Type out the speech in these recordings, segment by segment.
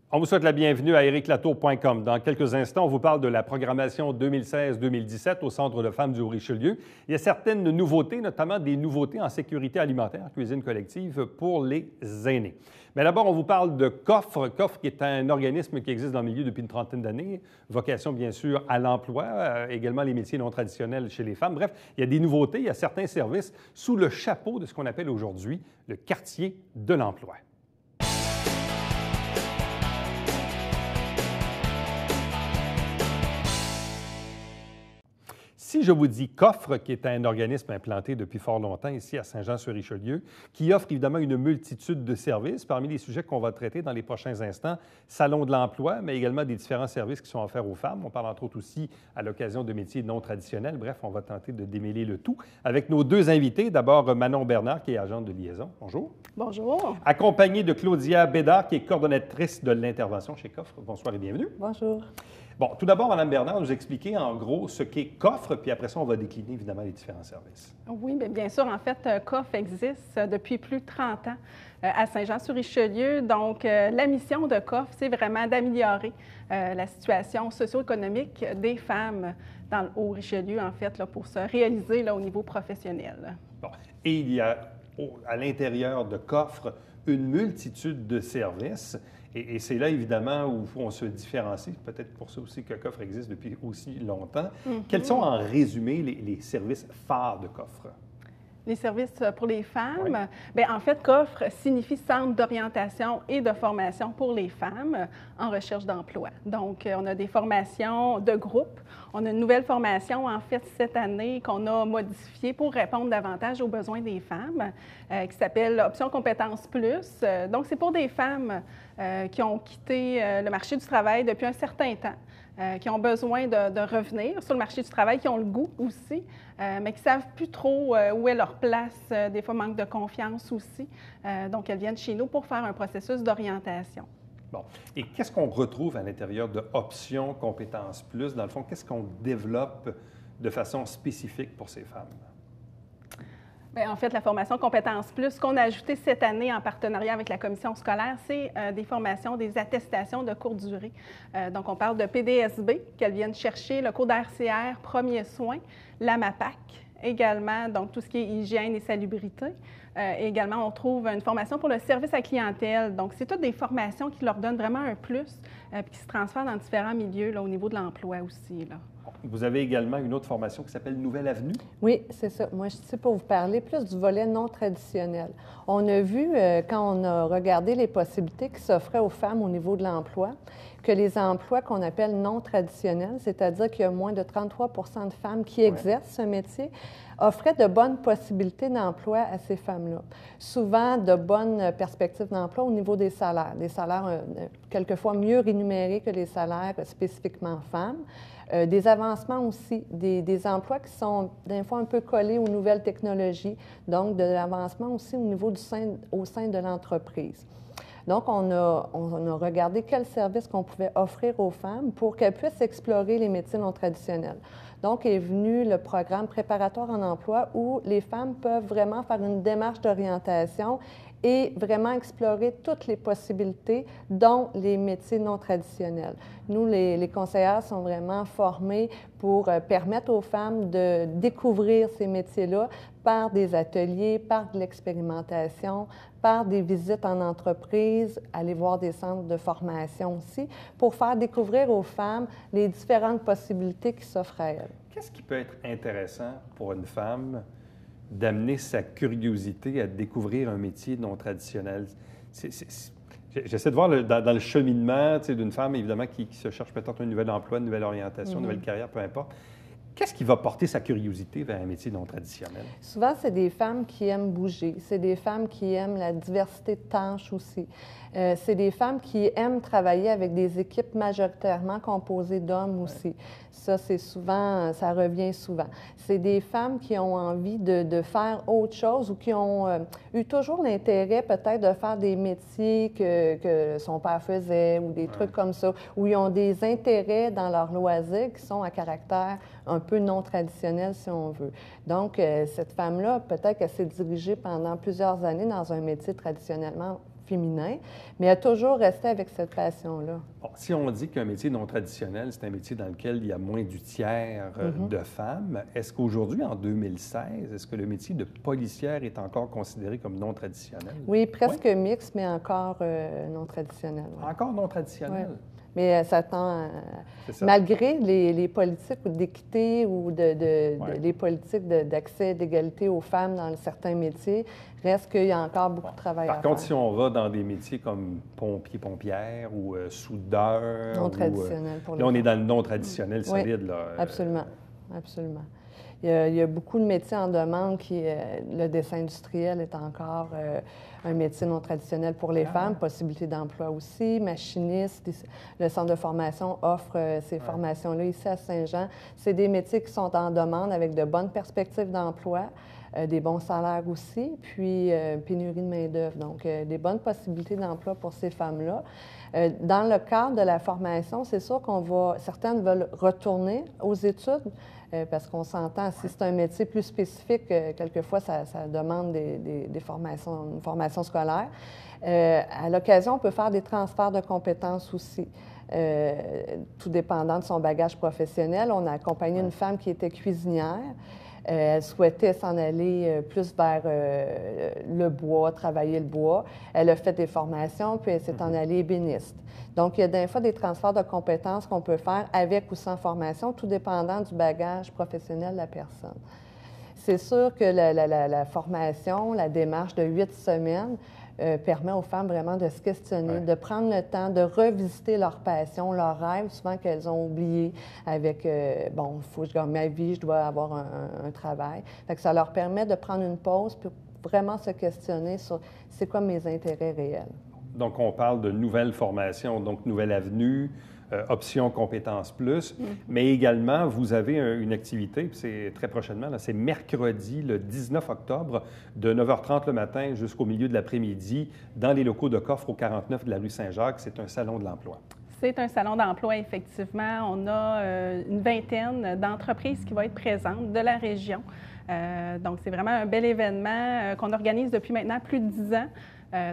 On vous souhaite la bienvenue à ériclatour.com. Dans quelques instants, on vous parle de la programmation 2016-2017 au Centre de femmes du Haut-Richelieu. Il y a certaines nouveautés, notamment des nouveautés en sécurité alimentaire, cuisine collective pour les aînés. Mais d'abord, on vous parle de COFRE. COFRE, qui est un organisme qui existe dans le milieu depuis une trentaine d'années, vocation bien sûr à l'emploi, également les métiers non traditionnels chez les femmes. Bref, il y a des nouveautés, il y a certains services sous le chapeau de ce qu'on appelle aujourd'hui le quartier de l'emploi. Si je vous dis COFRE, qui est un organisme implanté depuis fort longtemps ici à Saint-Jean-sur-Richelieu, qui offre évidemment une multitude de services, parmi les sujets qu'on va traiter dans les prochains instants, salon de l'emploi, mais également des différents services qui sont offerts aux femmes. On parle entre autres aussi à l'occasion de métiers non traditionnels. Bref, on va tenter de démêler le tout avec nos deux invités. D'abord, Manon Bernard, qui est agente de liaison. Bonjour. Bonjour. Accompagnée de Claudia Bédard, qui est coordonnatrice de l'intervention chez COFRE. Bonsoir et bienvenue. Bonjour. Bon, tout d'abord, Mme Bernard, nous expliquer en gros ce qu'est COFRE, puis après ça, on va décliner évidemment les différents services. Oui, bien sûr. En fait, COFRE existe depuis plus de 30 ans à Saint-Jean-sur-Richelieu. Donc, la mission de COFRE, c'est vraiment d'améliorer la situation socio-économique des femmes dans le Haut-Richelieu, en fait, là, pour se réaliser là, au niveau professionnel. Bon. Et il y a à l'intérieur de COFRE une multitude de services. Et c'est là, évidemment, où on se différencie. Peut-être pour ça aussi que COFRE existe depuis aussi longtemps. Quels sont, en résumé, les services phares de COFRE? Les services pour les femmes, oui. Bien, en fait, COFRE signifie Centre d'orientation et de formation pour les femmes en recherche d'emploi. Donc, on a des formations de groupe. On a une nouvelle formation, en fait, cette année, qu'on a modifiée pour répondre davantage aux besoins des femmes, qui s'appelle Option Compétences Plus. Donc, c'est pour des femmes qui ont quitté le marché du travail depuis un certain temps. Qui ont besoin de revenir sur le marché du travail, qui ont le goût aussi, mais qui ne savent plus trop où est leur place, des fois manque de confiance aussi. Donc, elles viennent chez nous pour faire un processus d'orientation. Bon. Et qu'est-ce qu'on retrouve à l'intérieur de Options Compétences Plus? Dans le fond, qu'est-ce qu'on développe de façon spécifique pour ces femmes? Bien, en fait, la formation Compétences Plus qu'on a ajouté cette année en partenariat avec la commission scolaire, c'est des formations, des attestations de courte durée. Donc, on parle de PDSB, qu'elles viennent chercher, le cours d'RCR, premiers soins, la MAPAC également, donc tout ce qui est hygiène et salubrité. Également, on trouve une formation pour le service à clientèle. Donc, c'est toutes des formations qui leur donnent vraiment un plus, puis qui se transfèrent dans différents milieux là, au niveau de l'emploi aussi, là. Vous avez également une autre formation qui s'appelle Nouvelle Avenue? Oui, c'est ça. Moi, je suis ici pour vous parler plus du volet non traditionnel. On a vu, quand on a regardé les possibilités qui s'offraient aux femmes au niveau de l'emploi, que les emplois qu'on appelle non traditionnels, c'est-à-dire qu'il y a moins de 33 de femmes qui exercent ce métier, offraient de bonnes possibilités d'emploi à ces femmes-là. Souvent, de bonnes perspectives d'emploi au niveau des salaires quelquefois mieux rémunérés que les salaires spécifiquement femmes. Des avancements aussi, des emplois qui sont des fois un peu collés aux nouvelles technologies, donc de l'avancement aussi au niveau au sein de l'entreprise. Donc, on a regardé quels services qu'on pouvait offrir aux femmes pour qu'elles puissent explorer les métiers non traditionnels. Donc, est venu le programme préparatoire en emploi où les femmes peuvent vraiment faire une démarche d'orientation et vraiment explorer toutes les possibilités, dont les métiers non traditionnels. Nous, les conseillères sont vraiment formées pour permettre aux femmes de découvrir ces métiers-là par des ateliers, par de l'expérimentation, par des visites en entreprise, aller voir des centres de formation aussi, pour faire découvrir aux femmes les différentes possibilités qui s'offrent à elles. Qu'est-ce qui peut être intéressant pour une femme d'amener sa curiosité à découvrir un métier non traditionnel? J'essaie de voir dans le cheminement d'une femme, évidemment, qui se cherche peut-être un nouvel emploi, une nouvelle orientation, une nouvelle carrière, peu importe. Qu'est-ce qui va porter sa curiosité vers un métier non traditionnel? Souvent, c'est des femmes qui aiment bouger. C'est des femmes qui aiment la diversité de tâches aussi. C'est des femmes qui aiment travailler avec des équipes majoritairement composées d'hommes aussi. Ça, c'est souvent, ça revient souvent. C'est des femmes qui ont envie de faire autre chose ou qui ont eu toujours l'intérêt peut-être de faire des métiers que son père faisait ou des trucs comme ça, où ils ont des intérêts dans leurs loisirs qui sont à caractère un peu non traditionnel, si on veut. Donc, cette femme-là, peut-être qu'elle s'est dirigée pendant plusieurs années dans un métier traditionnellement féminin, mais a toujours resté avec cette passion-là. Bon, si on dit qu'un métier non traditionnel, c'est un métier dans lequel il y a moins du tiers de femmes, est-ce qu'aujourd'hui, en 2016, est-ce que le métier de policière est encore considéré comme non traditionnel? Oui, presque mixte, mais encore non traditionnel. Ouais. Encore non traditionnel? Ouais. Mais ça tend, malgré les politiques d'équité ou les politiques d'accès, d'égalité aux femmes dans certains métiers, reste qu'il y a encore beaucoup de travail à faire. Par contre, si on va dans des métiers comme pompier, pompière ou soudeur... Non traditionnel pour les là, on femmes. est dans le non traditionnel solide. Oui, là. Absolument, absolument. Il y a beaucoup de métiers en demande le dessin industriel est encore un métier non traditionnel pour les femmes, possibilité d'emploi aussi, machiniste. Le centre de formation offre ces formations-là ici à Saint-Jean. C'est des métiers qui sont en demande avec de bonnes perspectives d'emploi, des bons salaires aussi, puis pénurie de main-d'œuvre. Donc, des bonnes possibilités d'emploi pour ces femmes-là. Dans le cadre de la formation, c'est sûr certaines veulent retourner aux études, parce qu'on s'entend, si c'est un métier plus spécifique, quelquefois, ça demande une formation scolaire. À l'occasion, on peut faire des transferts de compétences aussi, tout dépendant de son bagage professionnel. On a accompagné une femme qui était cuisinière. Elle souhaitait s'en aller plus vers le bois, travailler le bois. Elle a fait des formations, puis elle s'est en allée ébéniste. Donc, il y a des fois des transferts de compétences qu'on peut faire avec ou sans formation, tout dépendant du bagage professionnel de la personne. C'est sûr que la formation, la démarche de 8 semaines, permet aux femmes vraiment de se questionner, de prendre le temps de revisiter leur passion, leurs rêves, souvent qu'elles ont oubliés avec, il faut que je gagne ma vie, je dois avoir un travail. Fait que ça leur permet de prendre une pause pour vraiment se questionner sur c'est quoi mes intérêts réels. Donc, on parle de nouvelles formations, donc nouvelle avenue, option compétences plus, mais également, vous avez une activité, puis c'est très prochainement, c'est mercredi, le 19 octobre, de 9h30 le matin jusqu'au milieu de l'après-midi, dans les locaux de Coffre au 49 de la rue Saint-Jacques. C'est un salon de l'emploi. C'est un salon d'emploi, effectivement. On a une vingtaine d'entreprises qui vont être présentes de la région. Donc, c'est vraiment un bel événement qu'on organise depuis maintenant plus de 10 ans.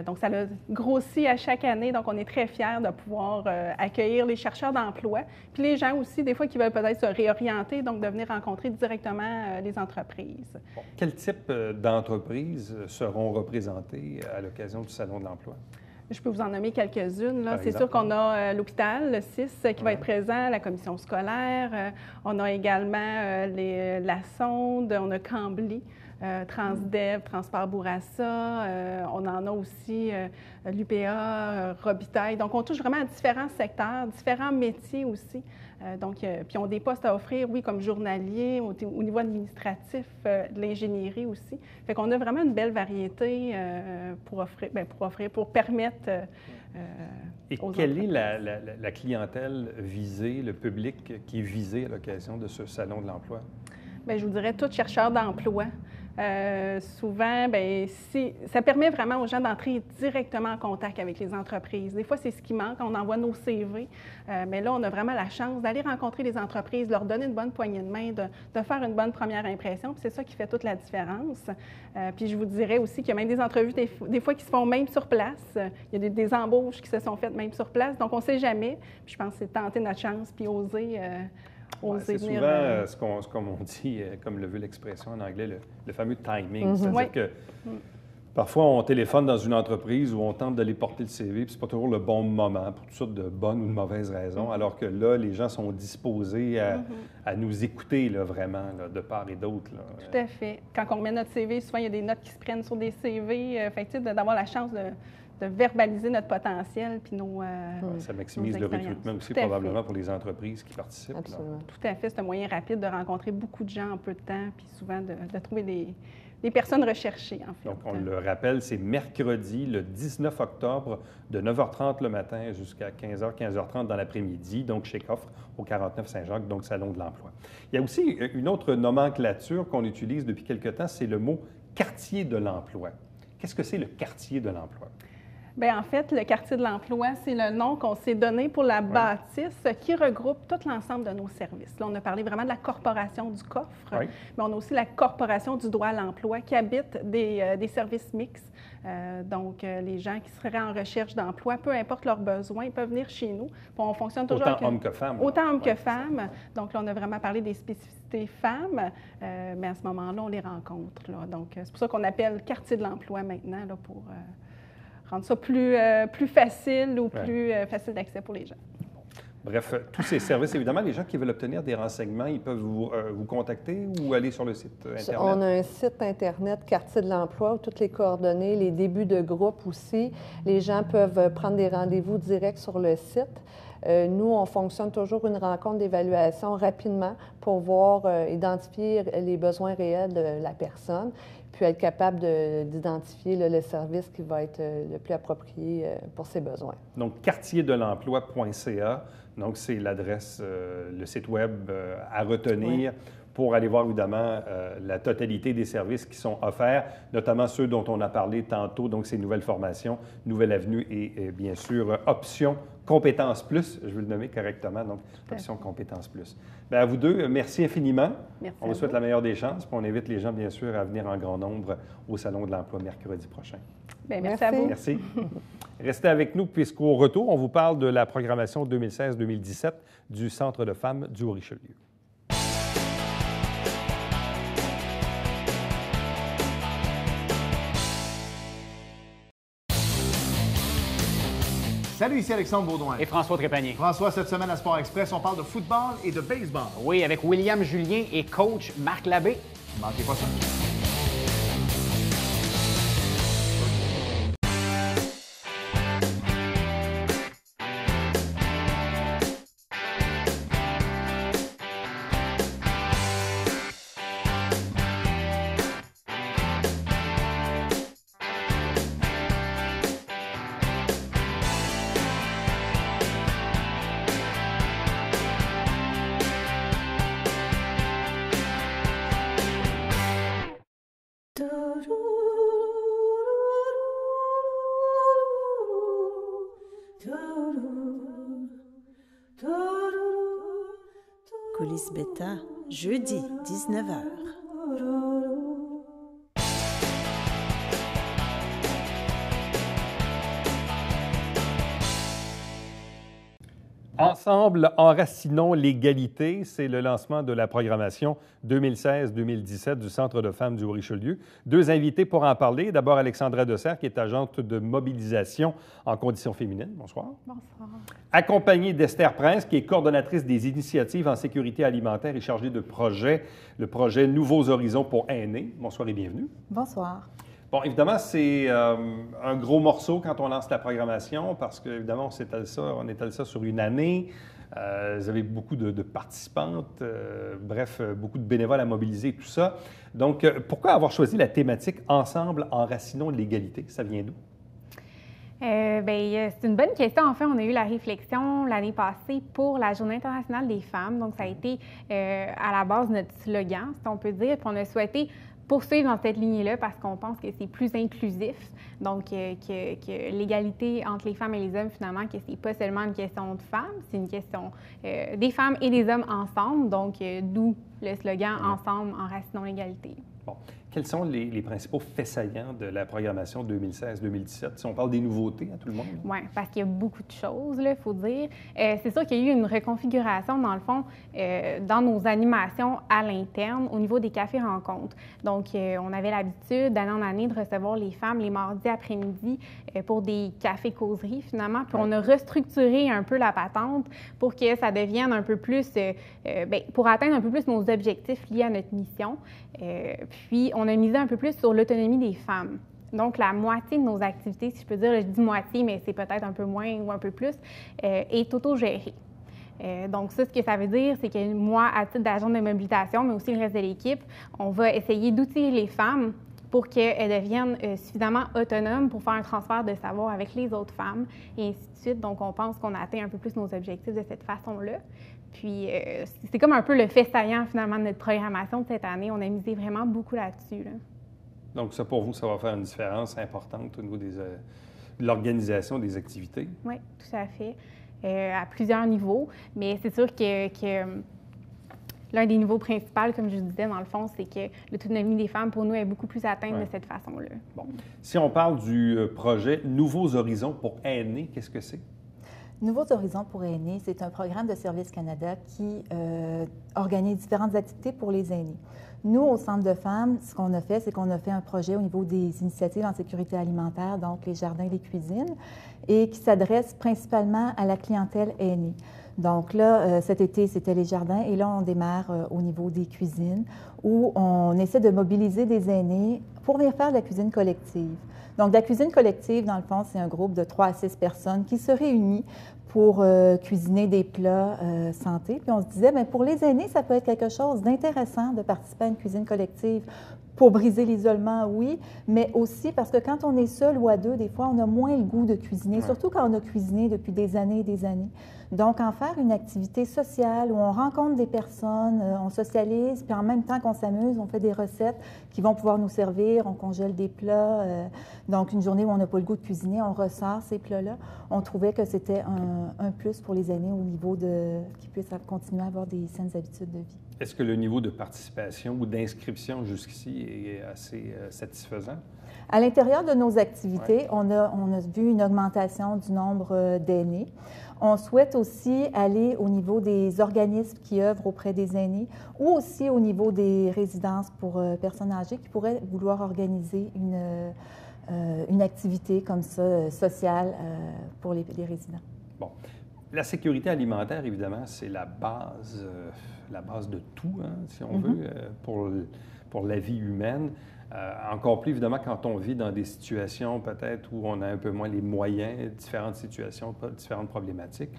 Donc, ça a grossi à chaque année. Donc, on est très fiers de pouvoir accueillir les chercheurs d'emploi. Puis les gens aussi, des fois, qui veulent peut-être se réorienter, donc de venir rencontrer directement les entreprises. Bon. Quel type d'entreprises seront représentées à l'occasion du Salon de l'emploi? Je peux vous en nommer quelques-unes. C'est sûr qu'on a l'hôpital, le CIS, qui va être présent, la commission scolaire. On a également la Sonde, on a Cambly. Transdev, Transport Bourassa, on en a aussi l'UPA, Robitaille. Donc, on touche vraiment à différents secteurs, différents métiers aussi. Puis, on a des postes à offrir, oui, comme journalier, au niveau administratif, de l'ingénierie aussi. Fait qu'on a vraiment une belle variété pour permettre Et quelle est la clientèle visée, le public qui est visé à l'occasion de ce Salon de l'emploi? Bien, je vous dirais tous chercheurs d'emploi. Souvent, ça permet vraiment aux gens d'entrer directement en contact avec les entreprises. Des fois, c'est ce qui manque. On envoie nos CV, mais là, on a vraiment la chance d'aller rencontrer les entreprises, leur donner une bonne poignée de main, de faire une bonne première impression. Puis c'est ça qui fait toute la différence. Puis je vous dirais aussi qu'il y a même des entrevues, des fois, qui se font même sur place. Il y a des embauches qui se sont faites même sur place. Donc, on ne sait jamais. Puis je pense que c'est tenter notre chance puis oser. C'est souvent, comme on dit, comme le veut l'expression en anglais, le fameux timing. C'est-à-dire que parfois, on téléphone dans une entreprise où on tente d'aller porter le CV, puis c'est pas toujours le bon moment pour toutes sortes de bonnes ou de mauvaises raisons, alors que là, les gens sont disposés à nous écouter là, vraiment, là, de part et d'autre. Tout à fait. Quand on remet notre CV, souvent, il y a des notes qui se prennent sur des CV. D'avoir la chance de verbaliser notre potentiel puis ça maximise le recrutement aussi, probablement, pour les entreprises qui participent. Absolument. Tout à fait. C'est un moyen rapide de rencontrer beaucoup de gens en peu de temps, puis souvent de trouver des personnes recherchées, en fait. Donc, on le rappelle, c'est mercredi, le 19 octobre, de 9h30 le matin jusqu'à 15h, 15h30 dans l'après-midi, donc chez Coffre, au 49 Saint-Jacques, donc Salon de l'emploi. Il y a aussi une autre nomenclature qu'on utilise depuis quelque temps, c'est le mot « quartier de l'emploi ». Qu'est-ce que c'est le quartier de l'emploi? Bien, en fait, le quartier de l'emploi, c'est le nom qu'on s'est donné pour la bâtisse qui regroupe tout l'ensemble de nos services. Là, on a parlé vraiment de la corporation du coffre, mais on a aussi la corporation du droit à l'emploi qui habite des services mixtes. Donc, les gens qui seraient en recherche d'emploi, peu importe leurs besoins, ils peuvent venir chez nous. On fonctionne toujours autant hommes que femmes. Autant hommes que femmes. Donc, là, on a vraiment parlé des spécificités femmes, mais à ce moment-là, on les rencontre. Là. Donc, c'est pour ça qu'on appelle quartier de l'emploi maintenant, là, pour rendre ça plus facile ou plus facile d'accès pour les gens. Bref, tous ces services, évidemment, les gens qui veulent obtenir des renseignements, ils peuvent vous contacter ou aller sur le site Internet? On a un site Internet, Quartier de l'emploi, où toutes les coordonnées, les débuts de groupe aussi. Les gens peuvent prendre des rendez-vous directs sur le site. Nous, on fonctionne toujours une rencontre d'évaluation rapidement pour voir, identifier les besoins réels de la personne, puis être capable d'identifier le service qui va être le plus approprié pour ses besoins. Donc, quartierdelemploi.ca, donc c'est l'adresse, le site web à retenir pour aller voir évidemment la totalité des services qui sont offerts, notamment ceux dont on a parlé tantôt, donc ces nouvelles formations, Nouvelle Avenue et bien sûr Option Compétences Plus, je vais le nommer correctement, donc Option Compétences Plus. Bien, à vous deux, merci infiniment. Merci on vous souhaite la meilleure des chances, puis on invite les gens bien sûr à venir en grand nombre au Salon de l'Emploi mercredi prochain. Bien, merci à vous. Merci. Restez avec nous puisqu'au retour, on vous parle de la programmation 2016-2017 du Centre de femmes du Haut-Richelieu. Salut, ici Alexandre Baudouin. Et François Trépanier. François, cette semaine à Sport Express, on parle de football et de baseball. Oui, avec William Julien et coach Marc Labbé. Manquez pas ça. Coulisses Bêta, jeudi, 19h. Ensemble, enracinons l'égalité, c'est le lancement de la programmation 2016-2017 du Centre de femmes du Haut-Richelieu. Deux invités pour en parler. D'abord, Alexandra Dessert, qui est agente de mobilisation en conditions féminines. Bonsoir. Bonsoir. Accompagnée d'Esther Prince, qui est coordonnatrice des initiatives en sécurité alimentaire et chargée de le projet Nouveaux Horizons pour aînés. Bonsoir et bienvenue. Bonsoir. Bon, évidemment, c'est un gros morceau quand on lance la programmation parce qu'évidemment, on étale ça sur une année. Vous avez beaucoup de participantes, bref, beaucoup de bénévoles à mobiliser, tout ça. Donc, pourquoi avoir choisi la thématique « Ensemble, enracinons l'égalité » Ça vient d'où? C'est une bonne question. En fait, on a eu la réflexion l'année passée pour la Journée internationale des femmes. Donc, ça a été à la base notre slogan, si on peut dire. Puis on a souhaité poursuivre dans cette lignée-là parce qu'on pense que c'est plus inclusif. Donc, que l'égalité entre les femmes et les hommes, finalement, que c'est pas seulement une question de femmes, c'est une question des femmes et des hommes ensemble. Donc, d'où le slogan « Ensemble, enracinons l'égalité ». Bon. Quels sont les principaux faits saillants de la programmation 2016-2017? Si on parle des nouveautés à tout le monde. Oui, parce qu'il y a beaucoup de choses, il faut dire. C'est sûr qu'il y a eu une reconfiguration, dans le fond, dans nos animations à l'interne au niveau des cafés-rencontres. Donc, on avait l'habitude, d'année en année, de recevoir les femmes les mardis après-midi pour des cafés-causeries, finalement. Puis on a restructuré un peu la patente pour que ça devienne un peu plus, pour atteindre un peu plus nos objectifs liés à notre mission. Puis, on a misé un peu plus sur l'autonomie des femmes. Donc, la moitié de nos activités, si je peux dire, je dis moitié, mais c'est peut-être un peu moins ou un peu plus, est autogérée. Donc, ça, ce que ça veut dire, c'est que moi, à titre d'agent de mobilisation, mais aussi le reste de l'équipe, on va essayer d'outiller les femmes pour qu'elles deviennent suffisamment autonomes pour faire un transfert de savoir avec les autres femmes, et ainsi de suite. Donc, on pense qu'on a atteint un peu plus nos objectifs de cette façon-là. Puis, c'est comme un peu le fait saillant, finalement, de notre programmation de cette année. On a misé vraiment beaucoup là-dessus. Là. Donc, ça, pour vous, ça va faire une différence importante au niveau de l'organisation des activités. Oui, tout à fait. À plusieurs niveaux. Mais c'est sûr que l'un des niveaux principaux, comme je disais, dans le fond, c'est que l'autonomie des femmes, pour nous, est beaucoup plus atteinte de cette façon-là. Bon. Si on parle du projet Nouveaux Horizons pour aînés, qu'est-ce que c'est? Nouveaux Horizons pour aînés, c'est un programme de Service Canada qui organise différentes activités pour les aînés. Nous, au Centre de femmes, ce qu'on a fait, c'est qu'on a fait un projet au niveau des initiatives en sécurité alimentaire, donc les jardins, les cuisines, et qui s'adresse principalement à la clientèle aînée. Donc là, cet été, c'était les jardins, et là, on démarre au niveau des cuisines, où on essaie de mobiliser des aînés pour venir faire de la cuisine collective. Donc, la cuisine collective, dans le fond, c'est un groupe de 3 à 6 personnes qui se réunit pour cuisiner des plats santé. Puis on se disait, bien, pour les aînés, ça peut être quelque chose d'intéressant de participer à une cuisine collective. Pour briser l'isolement, oui, mais aussi parce que quand on est seul ou à deux, des fois, on a moins le goût de cuisiner, surtout quand on a cuisiné depuis des années et des années. Donc, en faire une activité sociale où on rencontre des personnes, on socialise, puis en même temps qu'on s'amuse, on fait des recettes qui vont pouvoir nous servir, on congèle des plats. Donc, une journée où on n'a pas le goût de cuisiner, on ressort ces plats-là. On trouvait que c'était un plus pour les aînés au niveau de qu'ils puissent continuer à avoir des saines habitudes de vie. Est-ce que le niveau de participation ou d'inscription jusqu'ici est assez satisfaisant? À l'intérieur de nos activités, on a vu une augmentation du nombre d'aînés. On souhaite aussi aller au niveau des organismes qui œuvrent auprès des aînés ou aussi au niveau des résidences pour personnes âgées qui pourraient vouloir organiser une activité comme ça, sociale, pour les résidents. Bon. La sécurité alimentaire, évidemment, c'est la base de tout, hein, si on veut, pour la vie humaine. Encore plus, évidemment, quand on vit dans des situations peut-être où on a un peu moins les moyens, différentes situations, différentes problématiques.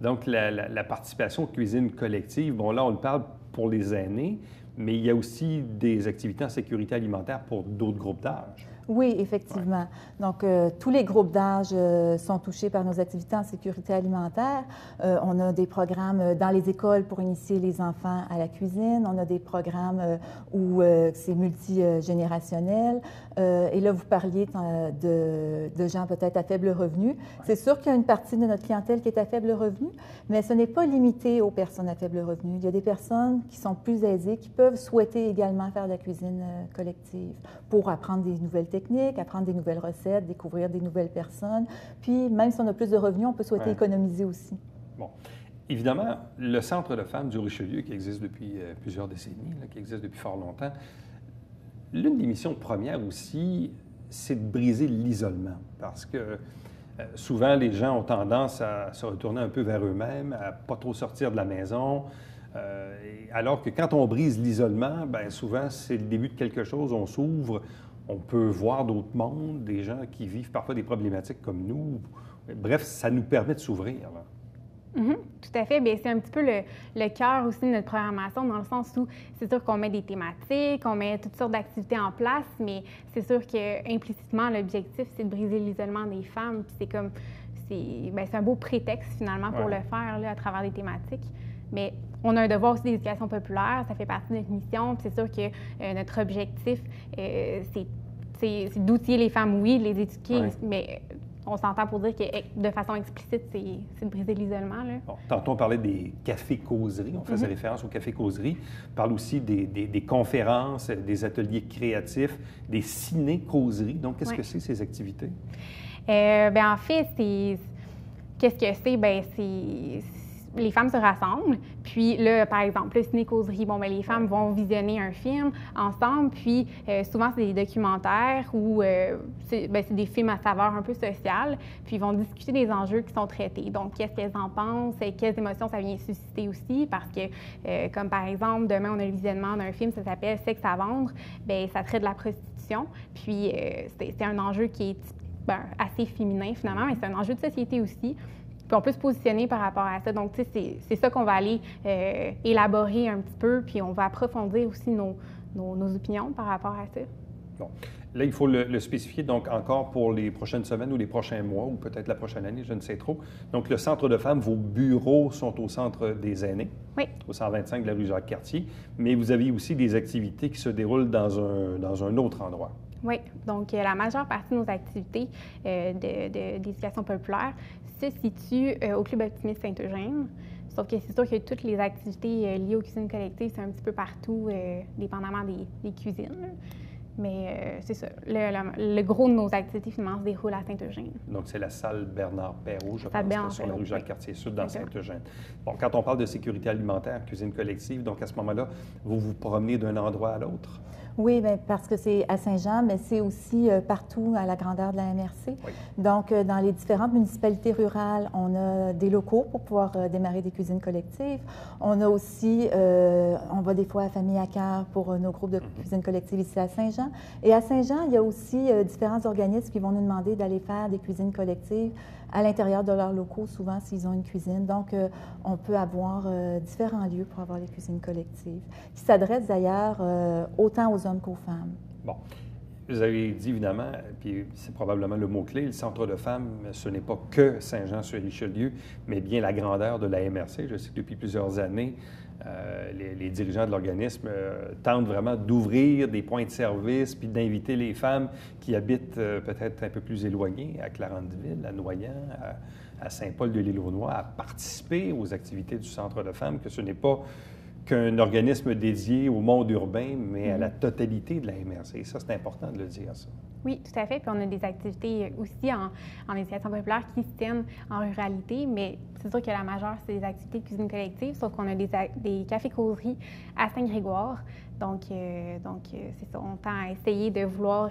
Donc, la participation aux cuisines collectives, bon, là, on le parle pour les aînés, mais il y a aussi des activités en sécurité alimentaire pour d'autres groupes d'âge. Oui, effectivement. Donc, tous les groupes d'âge sont touchés par nos activités en sécurité alimentaire. On a des programmes dans les écoles pour initier les enfants à la cuisine. On a des programmes où c'est multigénérationnel. Et là, vous parliez de gens peut-être à faible revenu. Ouais. C'est sûr qu'il y a une partie de notre clientèle qui est à faible revenu, mais ce n'est pas limité aux personnes à faible revenu. Il y a des personnes qui sont plus aisées, qui peuvent souhaiter également faire de la cuisine collective pour apprendre des nouvelles techniques, apprendre des nouvelles recettes, découvrir des nouvelles personnes. Puis, même si on a plus de revenus, on peut souhaiter économiser aussi. Bon. Évidemment, le Centre de femmes du Richelieu, qui existe depuis plusieurs décennies, qui existe depuis fort longtemps, l'une des missions premières aussi, c'est de briser l'isolement. Parce que souvent, les gens ont tendance à se retourner un peu vers eux-mêmes, à ne pas trop sortir de la maison. Alors que quand on brise l'isolement, bien souvent, c'est le début de quelque chose, on s'ouvre. On peut voir d'autres mondes, des gens qui vivent parfois des problématiques comme nous. Bref, ça nous permet de s'ouvrir. Tout à fait. Bien, c'est un petit peu le cœur aussi de notre programmation, dans le sens où c'est sûr qu'on met des thématiques, on met toutes sortes d'activités en place, mais c'est sûr qu'implicitement, l'objectif, c'est de briser l'isolement des femmes. Puis c'est comme, c'est un beau prétexte finalement pour le faire là, à travers des thématiques. Mais on a un devoir aussi d'éducation populaire, ça fait partie de notre mission. Puis c'est sûr que notre objectif, c'est d'outiller les femmes, oui, de les éduquer, mais on s'entend pour dire que de façon explicite, c'est de briser l'isolement. Bon, tantôt, on parlait des cafés-causeries, on faisait référence aux cafés-causeries. On parle aussi des conférences, des ateliers créatifs, des ciné-causeries. Donc, qu'est-ce que c'est, ces activités? Bien, en fait, qu'est-ce que c'est? Bien, c'est les femmes se rassemblent, puis là, par exemple, le ciné-causerie, bon, bien, les femmes vont visionner un film ensemble, puis souvent, c'est des documentaires ou c'est des films à saveur un peu sociale, puis ils vont discuter des enjeux qui sont traités. Donc, qu'est-ce qu'elles en pensent, quelles émotions ça vient susciter aussi, parce que, comme par exemple, demain, on a le visionnement d'un film, ça s'appelle « Sexe à vendre », bien, ça traite de la prostitution, puis c'est un enjeu qui est assez féminin, finalement, mais c'est un enjeu de société aussi. Puis on peut se positionner par rapport à ça. Donc, tu sais, c'est ça qu'on va aller élaborer un petit peu, puis on va approfondir aussi nos opinions par rapport à ça. Bon. Là, il faut le spécifier, donc encore pour les prochaines semaines ou les prochains mois, ou peut-être la prochaine année, je ne sais trop. Donc, le Centre de femmes, vos bureaux sont au Centre des aînés, au 125 de la rue Jacques-Cartier, mais vous avez aussi des activités qui se déroulent dans un autre endroit. Oui, donc la majeure partie de nos activités d'éducation populaire se situent au Club optimiste Saint-Eugène. Sauf que c'est sûr que toutes les activités liées aux cuisines collectives, c'est un petit peu partout, dépendamment des cuisines. Mais c'est ça. Le gros de nos activités finalement se déroule à Saint-Eugène. Donc, c'est la salle Bernard-Perrault, je Salle pense, sur la rue Jacques-Cartier-Sud, dans Saint-Eugène. Bon, quand on parle de sécurité alimentaire, cuisine collective, donc à ce moment-là, vous vous promenez d'un endroit à l'autre? Oui, bien, parce que c'est à Saint-Jean, mais c'est aussi partout à la grandeur de la MRC. Oui. Donc, dans les différentes municipalités rurales, on a des locaux pour pouvoir démarrer des cuisines collectives. On a aussi, on va des fois à Famille à cœur pour nos groupes de cuisine collective ici à Saint-Jean. Et à Saint-Jean, il y a aussi différents organismes qui vont nous demander d'aller faire des cuisines collectives à l'intérieur de leurs locaux, souvent s'ils ont une cuisine. Donc, on peut avoir différents lieux pour avoir les cuisines collectives, qui s'adressent d'ailleurs autant aux hommes qu'aux femmes. Bon. Vous avez dit, évidemment, puis c'est probablement le mot-clé, le centre de femmes, ce n'est pas que Saint-Jean-sur-Richelieu, mais bien la grandeur de la MRC. Je sais que depuis plusieurs années, les dirigeants de l'organisme tentent vraiment d'ouvrir des points de service puis d'inviter les femmes qui habitent peut-être un peu plus éloignées, à Clarendeville, à Noyant, à Saint-Paul-de-l'Île-aux-Noix, à participer aux activités du centre de femmes, que ce n'est pas qu'un organisme dédié au monde urbain, mais à la totalité de la MRC. Ça, c'est important de le dire, ça. Oui, tout à fait. Puis on a des activités aussi en éducation populaire qui se tiennent en ruralité, mais c'est sûr que la majeure, c'est des activités de cuisine collective, sauf qu'on a des cafés-causeries à Saint-Grégoire. Donc c'est ça, on tend à essayer de vouloir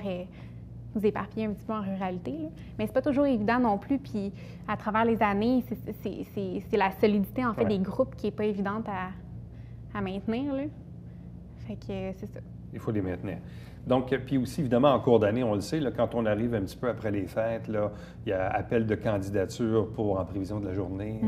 nous éparpiller un petit peu en ruralité. Là. Mais c'est pas toujours évident non plus. Puis à travers les années, c'est la solidité, en fait, des groupes qui n'est pas évidente à maintenir. Là. Fait que c'est ça. Il faut les maintenir. Donc, puis aussi, évidemment, en cours d'année, on le sait, là, quand on arrive un petit peu après les fêtes, là, il y a appel de candidature en prévision de la Journée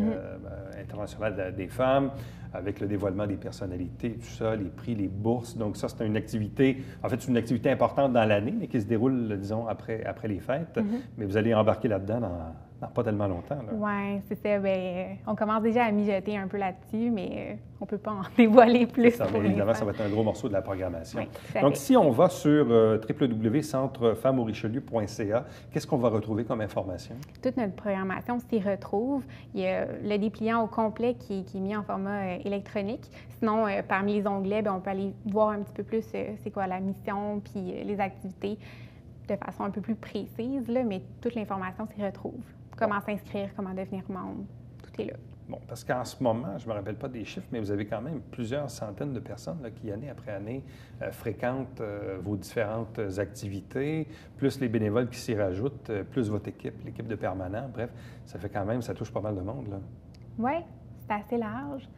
internationale des femmes, avec le dévoilement des personnalités, tout ça, les prix, les bourses. Donc ça, c'est une activité, en fait, c'est une activité importante dans l'année, mais qui se déroule, disons, après les fêtes. Mais vous allez embarquer là-dedans dans pas tellement longtemps. Oui, c'est ça. Bien, on commence déjà à mijoter un peu là-dessus, mais on ne peut pas en dévoiler plus. Ça, mais évidemment, ça va être un gros morceau de la programmation. Oui, donc, si on va sur www.centrefemmesaurichelieu.ca, qu'est-ce qu'on va retrouver comme information? Toute notre programmation s'y retrouve. Il y a le dépliant au complet qui est mis en format électronique. Sinon, parmi les onglets, bien, on peut aller voir un petit peu plus c'est quoi la mission puis les activités de façon un peu plus précise, là, mais toute l'information s'y retrouve. Comment s'inscrire, comment devenir membre, tout est là. Bon, parce qu'en ce moment, je ne me rappelle pas des chiffres, mais vous avez quand même plusieurs centaines de personnes là, qui, année après année, fréquentent vos différentes activités, plus les bénévoles qui s'y rajoutent, plus votre équipe, l'équipe de permanents. Bref, ça fait quand même, ça touche pas mal de monde, là. Oui, c'est assez large.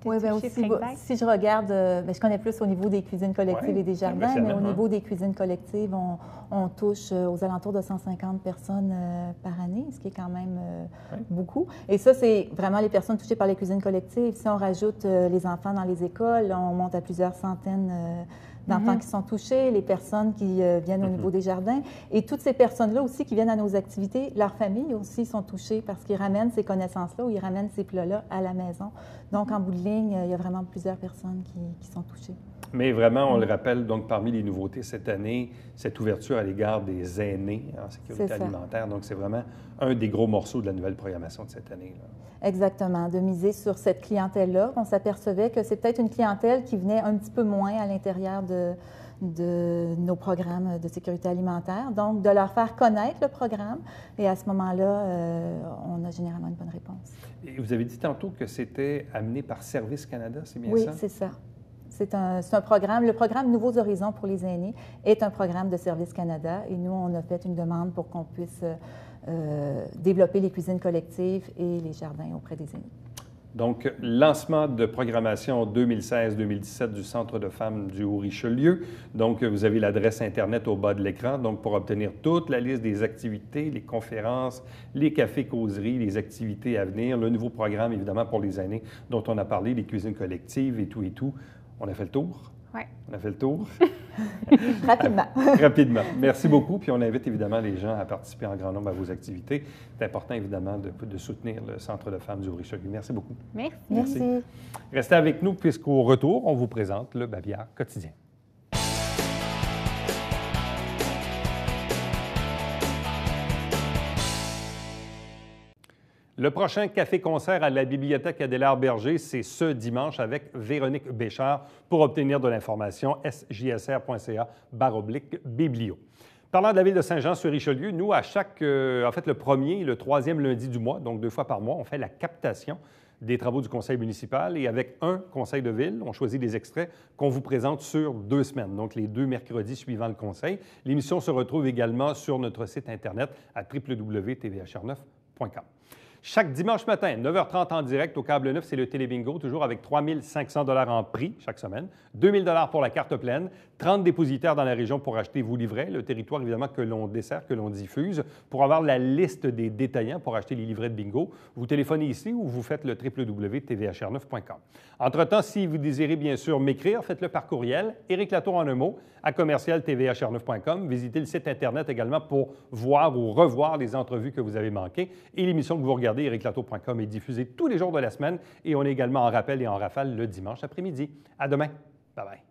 Oui, bien aussi, si je regarde, je connais plus au niveau des cuisines collectives et des jardins, mais au niveau des cuisines collectives, on touche aux alentours de 150 personnes par année, ce qui est quand même beaucoup. Et ça, c'est vraiment les personnes touchées par les cuisines collectives. Si on rajoute les enfants dans les écoles, on monte à plusieurs centaines d'enfants qui sont touchés, les personnes qui viennent au niveau des jardins. Et toutes ces personnes-là aussi qui viennent à nos activités, leurs familles aussi sont touchées parce qu'ils ramènent ces connaissances-là ou ils ramènent ces plats-là à la maison. Donc, en bout de ligne, il y a vraiment plusieurs personnes qui sont touchées. Mais vraiment, on le rappelle, donc parmi les nouveautés cette année, cette ouverture à l'égard des aînés en sécurité alimentaire. Donc, c'est vraiment un des gros morceaux de la nouvelle programmation de cette année, là. Exactement, de miser sur cette clientèle-là. On s'apercevait que c'est peut-être une clientèle qui venait un petit peu moins à l'intérieur de nos programmes de sécurité alimentaire. Donc, de leur faire connaître le programme. Et à ce moment-là, on a généralement une bonne réponse. Et vous avez dit tantôt que c'était amené par Service Canada, c'est bien ça? Oui, c'est ça. C'est un programme. Le programme Nouveaux Horizons pour les aînés est un programme de Service Canada. Et nous, on a fait une demande pour qu'on puisse développer les cuisines collectives et les jardins auprès des aînés. Donc, lancement de programmation 2016-2017 du Centre de femmes du Haut-Richelieu. Donc, vous avez l'adresse Internet au bas de l'écran. Donc, pour obtenir toute la liste des activités, les conférences, les cafés-causeries, les activités à venir, le nouveau programme, évidemment, pour les aînés dont on a parlé, les cuisines collectives et tout et tout. On a fait le tour? Oui. On a fait le tour? Rapidement. Rapidement. Merci beaucoup. Puis on invite évidemment les gens à participer en grand nombre à vos activités. C'est important évidemment de soutenir le Centre de femmes du Haut-Richelieu. Merci beaucoup. Merci. Restez avec nous puisqu'au retour, on vous présente le Babillard quotidien. Le prochain café-concert à la Bibliothèque Adélard-Berger, c'est ce dimanche avec Véronique Béchard. Pour obtenir de l'information, sjsr.ca/biblio. Parlant de la ville de Saint-Jean-sur-Richelieu, nous, à chaque, le premier et le troisième lundi du mois, donc 2 fois par mois, on fait la captation des travaux du conseil municipal et avec un conseil de ville, on choisit des extraits qu'on vous présente sur 2 semaines, donc les 2 mercredis suivant le conseil. L'émission se retrouve également sur notre site Internet à www.tvhr9.com. Chaque dimanche matin, 9h30 en direct au Câble 9, c'est le Télébingo, toujours avec 3 500 $ en prix chaque semaine, 2 000 $ pour la carte pleine, 30 dépositaires dans la région pour acheter vos livrets, le territoire évidemment que l'on dessert, que l'on diffuse. Pour avoir la liste des détaillants pour acheter les livrets de bingo, vous téléphonez ici ou vous faites le www.tvhr9.com. Entre-temps, si vous désirez bien sûr m'écrire, faites-le par courriel, Éric Latour en un mot, à commercial-tvhr9.com. Visitez le site Internet également pour voir ou revoir les entrevues que vous avez manquées. Et l'émission que vous regardez, ériclatour.com, est diffusée tous les jours de la semaine et on est également en rappel et en rafale le dimanche après-midi. À demain. Bye-bye.